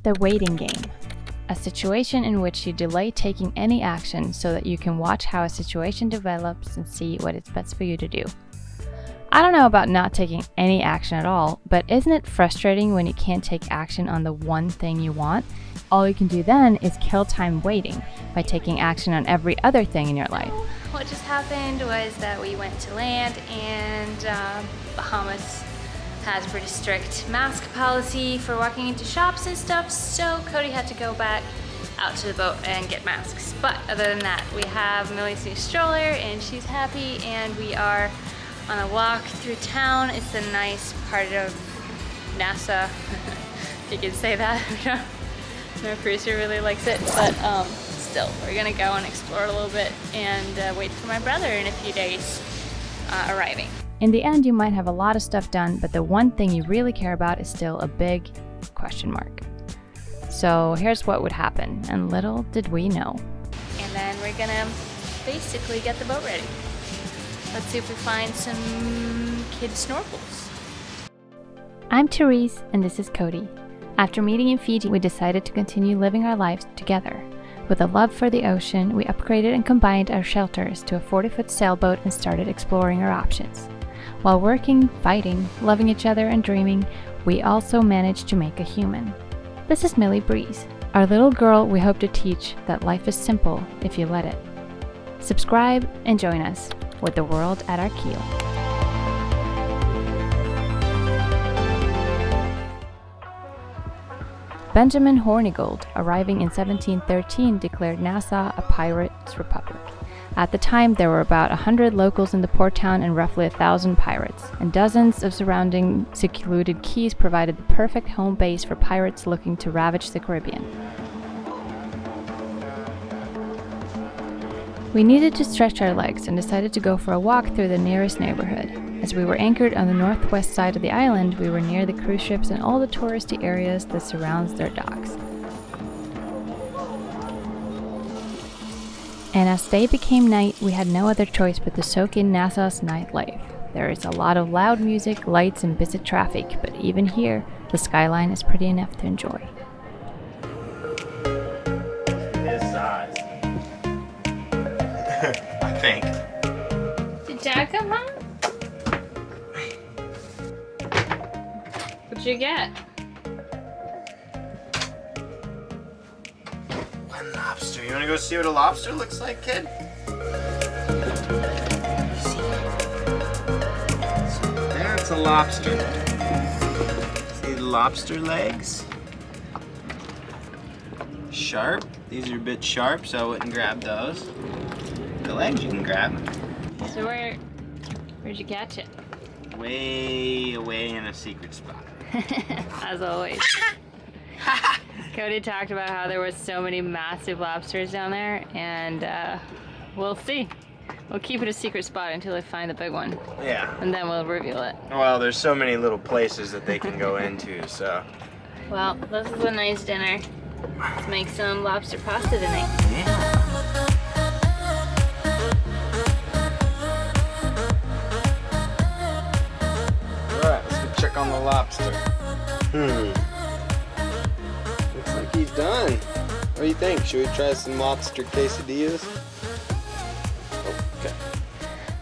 The waiting game. A situation in which you delay taking any action so that you can watch how a situation develops and see what is best for you to do. I don't know about not taking any action at all, but isn't it frustrating when you can't take action on the one thing you want? All you can do then is kill time waiting by taking action on every other thing in your life. What just happened was that we went to land, and Bahamas has a pretty strict mask policy for walking into shops and stuff, so Cody had to go back out to the boat and get masks. But other than that, we have Millie's new stroller and she's happy, and we are on a walk through town. It's a nice part of Nassau, if you can say that. My producer really likes it, but still, we're gonna go and explore a little bit and wait for my brother in a few days arriving. In the end, you might have a lot of stuff done, but the one thing you really care about is still a big question mark. So here's what would happen, and little did we know. And then we're gonna basically get the boat ready. Let's see if we find some kid snorkels. I'm Therese, and this is Cody. After meeting in Fiji, we decided to continue living our lives together. With a love for the ocean, we upgraded and combined our shelters to a 40-foot sailboat and started exploring our options. While working, fighting, loving each other, and dreaming, we also managed to make a human. This is Millie Breeze, our little girl we hope to teach that life is simple if you let it. Subscribe and join us with the world at our keel. Benjamin Hornigold, arriving in 1713, declared Nassau a pirates' republic. At the time, there were about 100 locals in the port town and roughly 1,000 pirates, and dozens of surrounding secluded keys provided the perfect home base for pirates looking to ravage the Caribbean. We needed to stretch our legs and decided to go for a walk through the nearest neighborhood. As we were anchored on the northwest side of the island, we were near the cruise ships and all the touristy areas that surrounds their docks. And as day became night, we had no other choice but to soak in Nassau's nightlife. There is a lot of loud music, lights, and busy traffic, but even here, the skyline is pretty enough to enjoy. His size. I think. Did Dad come home? What'd you get? One lobster. You want to go see what a lobster looks like, kid? That's a lobster. See the lobster legs? Sharp. These are a bit sharp, so I wouldn't grab those. The legs you can grab. So where'd you catch it? Way away in a secret spot. As always. Cody talked about how there was so many massive lobsters down there, and we'll see. We'll keep it a secret spot until they find the big one. Yeah. And then we'll reveal it. Well, there's so many little places that they can go into, so. Well, this is a nice dinner. Let's make some lobster pasta tonight. Yeah. Alright, let's go check on the lobster. Looks like he's done. What do you think? Should we try some lobster quesadillas? Okay.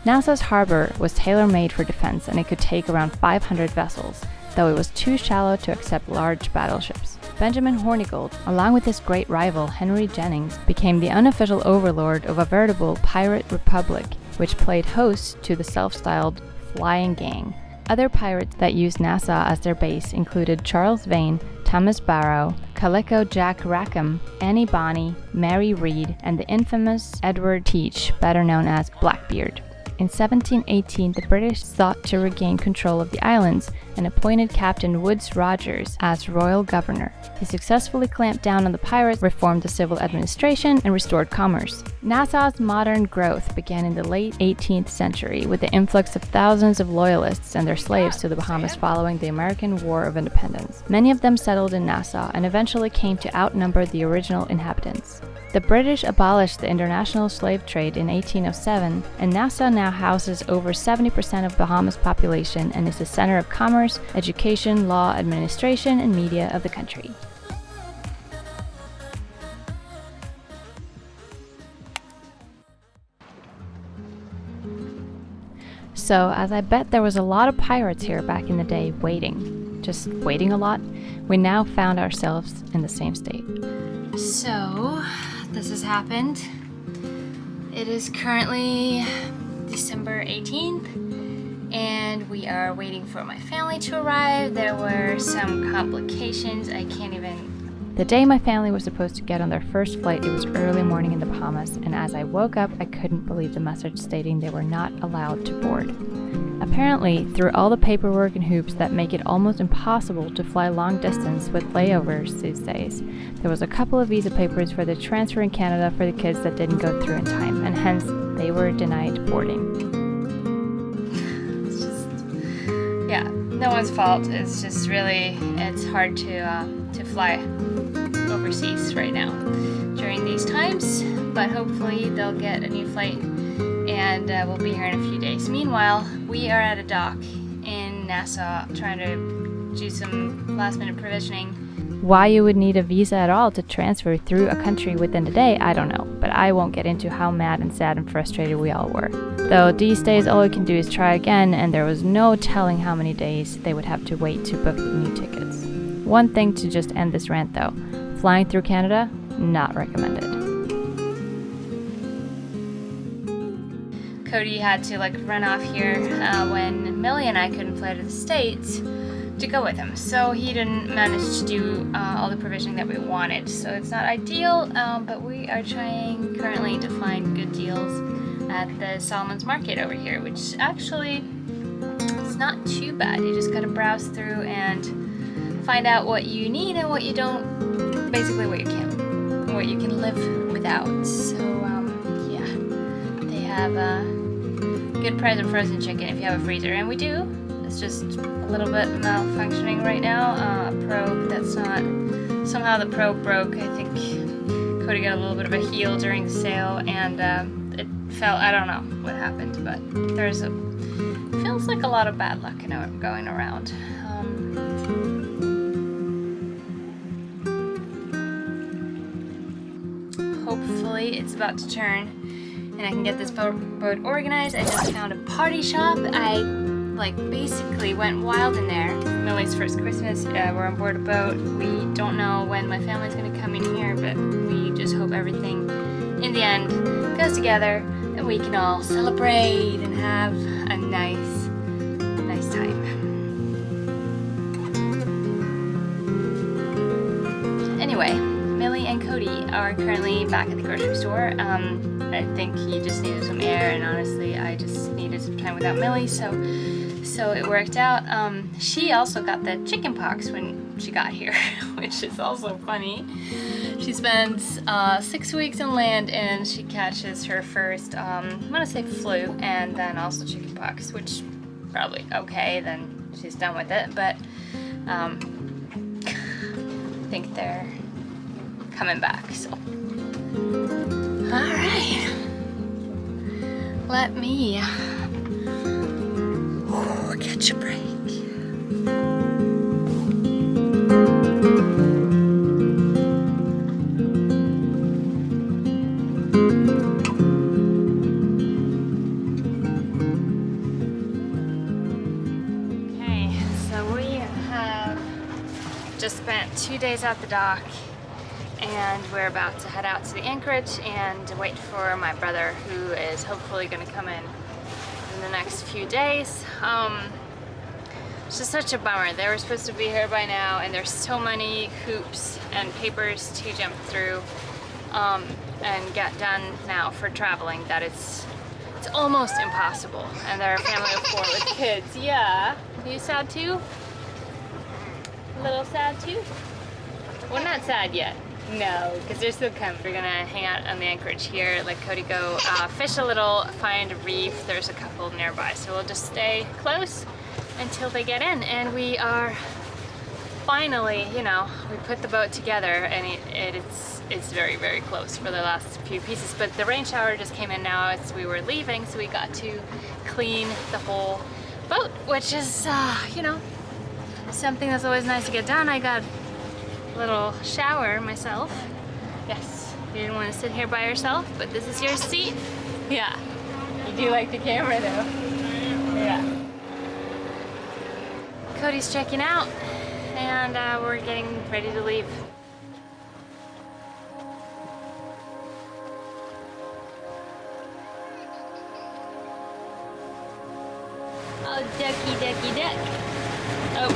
Nassau's harbor was tailor-made for defense, and it could take around 500 vessels, though it was too shallow to accept large battleships. Benjamin Hornigold, along with his great rival Henry Jennings, became the unofficial overlord of a veritable pirate republic, which played host to the self-styled Flying Gang. Other pirates that used Nassau as their base included Charles Vane, Thomas Barrow, Calico Jack Rackham, Annie Bonny, Mary Read, and the infamous Edward Teach, better known as Blackbeard. In 1718, the British sought to regain control of the islands and appointed Captain Woodes Rogers as royal governor. He successfully clamped down on the pirates, reformed the civil administration, and restored commerce. Nassau's modern growth began in the late 18th century with the influx of thousands of loyalists and their slaves to the Bahamas following the American War of Independence. Many of them settled in Nassau and eventually came to outnumber the original inhabitants. The British abolished the international slave trade in 1807, and Nassau now houses over 70% of Bahamas' population and is the center of commerce, education, law, administration, and media of the country. So, as I bet there was a lot of pirates here back in the day waiting, just waiting a lot, we now found ourselves in the same state. So, this has happened. It is currently December 18th, and we are waiting for my family to arrive. There were some complications. I can't even... The day my family was supposed to get on their first flight, it was early morning in the Bahamas, and as I woke up, I couldn't believe the message stating they were not allowed to board. Apparently, through all the paperwork and hoops that make it almost impossible to fly long distance with layovers these days, there was a couple of visa papers for the transfer in Canada for the kids that didn't go through in time, and hence, they were denied boarding. It's just, yeah, no one's fault. It's just really, it's hard to fly overseas right now during these times, but hopefully they'll get a new flight and we'll be here in a few days. Meanwhile, we are at a dock in Nassau trying to do some last minute provisioning. Why you would need a visa at all to transfer through a country within a day, I don't know, but I won't get into how mad and sad and frustrated we all were. Though these days all we can do is try again, and there was no telling how many days they would have to wait to book the new tickets. One thing to just end this rant though, flying through Canada, not recommended. Cody had to run off here when Millie and I couldn't fly to the States to go with him, so he didn't manage to do all the provisioning that we wanted. So it's not ideal, but we are trying currently to find good deals at the Solomon's Market over here, which actually it's not too bad. You just gotta browse through and find out what you need and what you don't, basically what you can live without. So yeah, they have a good price of frozen chicken if you have a freezer, and we do. It's just a little bit malfunctioning right now. A probe that's not, somehow the probe broke. I think Cody got a little bit of a heel during the sale, and it fell. I don't know what happened, but feels like a lot of bad luck going around. Hopefully it's about to turn and I can get this boat organized. I just found a party shop. I basically went wild in there. Millie's first Christmas. We're on board a boat. We don't know when my family's gonna come in here, but we just hope everything in the end goes together and we can all celebrate and have a nice time. Anyway, Millie and Cody are currently back at the grocery store. I think he just needed some air, and honestly, I just needed some time without Millie, so it worked out. She also got the chicken pox when she got here, which is also funny. She spends 6 weeks on land, and she catches her first, I'm gonna say flu, and then also chicken pox, which probably okay, then she's done with it, but I think they're coming back, so. Alright. Let me catch a break. Okay, so we have just spent 2 days at the dock, and we're about to head out to the anchorage and wait for my brother, who is hopefully going to come in the next few days. It's just such a bummer. They were supposed to be here by now, and there's so many hoops and papers to jump through and get done now for traveling that it's almost impossible. And they're a family of 4 with kids. Yeah. Are you sad too? A little sad too? Well, not sad yet. No, because they're still coming. We're gonna hang out on the anchorage here, let Cody go fish a little, find a reef. There's a couple nearby, so we'll just stay close until they get in. And we are finally, we put the boat together, and it's very, very close for the last few pieces. But the rain shower just came in now as we were leaving, so we got to clean the whole boat, which is, something that's always nice to get done. I got little shower myself. Yes, you didn't want to sit here by yourself, but this is your seat. Yeah, you do like the camera though. Yeah. Cody's checking out, and we're getting ready to leave. Oh, ducky, ducky, duck. Oh.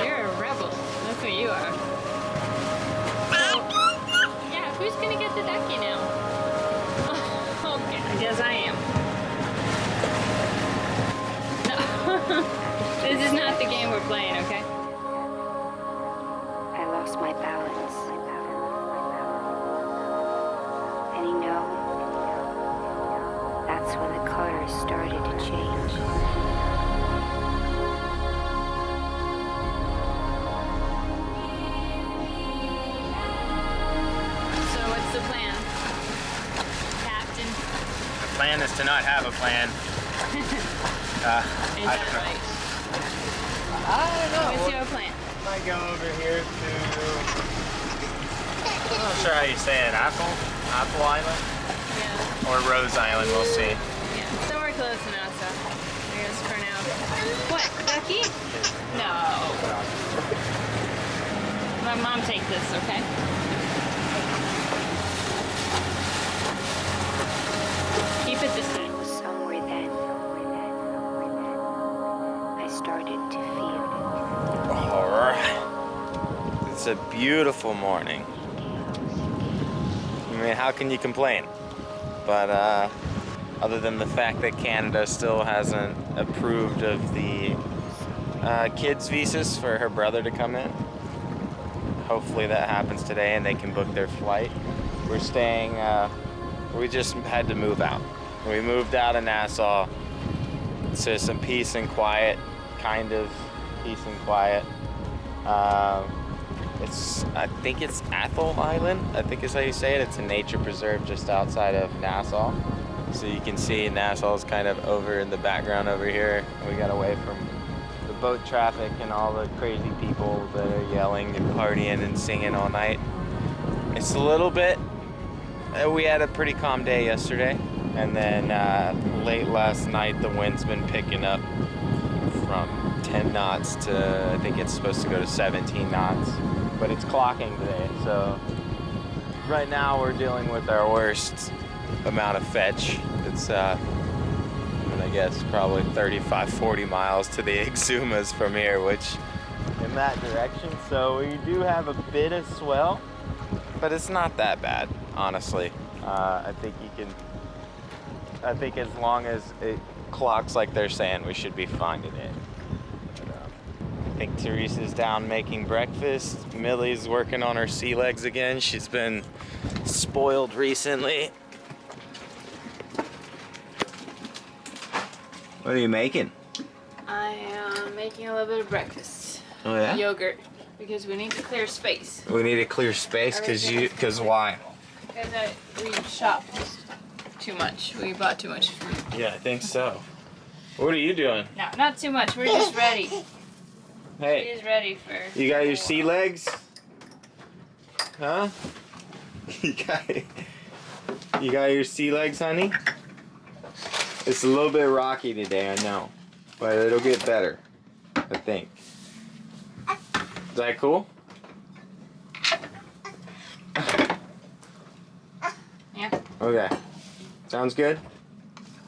You're a rebel. That's what you are. Yeah, who's gonna get the ducky now? Okay, I guess I am. No. This is not the game we're playing, okay? I lost my balance. And you know, that's when the colors started to change. So what's the plan, Captain? The plan is to not have a plan. Is that right? I don't know. What's your plan? Might go over here to, I'm not sure how you say it, Apple Island? Yeah. Or Rose Island, we'll see. Yeah. So we're close to Nassau. I guess for now. What, ducky? No. My mom take this, okay? Keep it this way. It was somewhere then I started to feel Alright. It's a beautiful morning. I mean, how can you complain? But other than the fact that Canada still hasn't approved of the kids' visas for her brother to come in. Hopefully that happens today and they can book their flight. We're staying, we just had to move out. We moved out of Nassau to some peace and quiet, kind of peace and quiet. I think it's Athol Island, I think is how you say it. It's a nature preserve just outside of Nassau. So you can see Nassau is kind of over in the background over here. We got away from the boat traffic and all the crazy people that are yelling and partying and singing all night. It's a little bit, we had a pretty calm day yesterday. And then late last night, the wind's been picking up from 10 knots to, I think it's supposed to go to 17 knots. But it's clocking today, so right now we're dealing with our worst amount of fetch. It's, I guess, probably 35, 40 miles to the Exumas from here, which in that direction. So we do have a bit of swell, but it's not that bad, honestly. I think as long as it clocks like they're saying, we should be fine today. I think Therese is down making breakfast. Millie's working on her sea legs again. She's been spoiled recently. What are you making? I am making a little bit of breakfast. Oh yeah? Yogurt, because we need to clear space. We need to clear space because why? Because we shopped too much. We bought too much fruit. Yeah, I think so. What are you doing? No, not too much. We're just ready. Hey, She's ready for. you got your sea legs? Huh? You got your sea legs, honey? It's a little bit rocky today, I know. But it'll get better, I think. Is that cool? Yeah. Okay. Sounds good?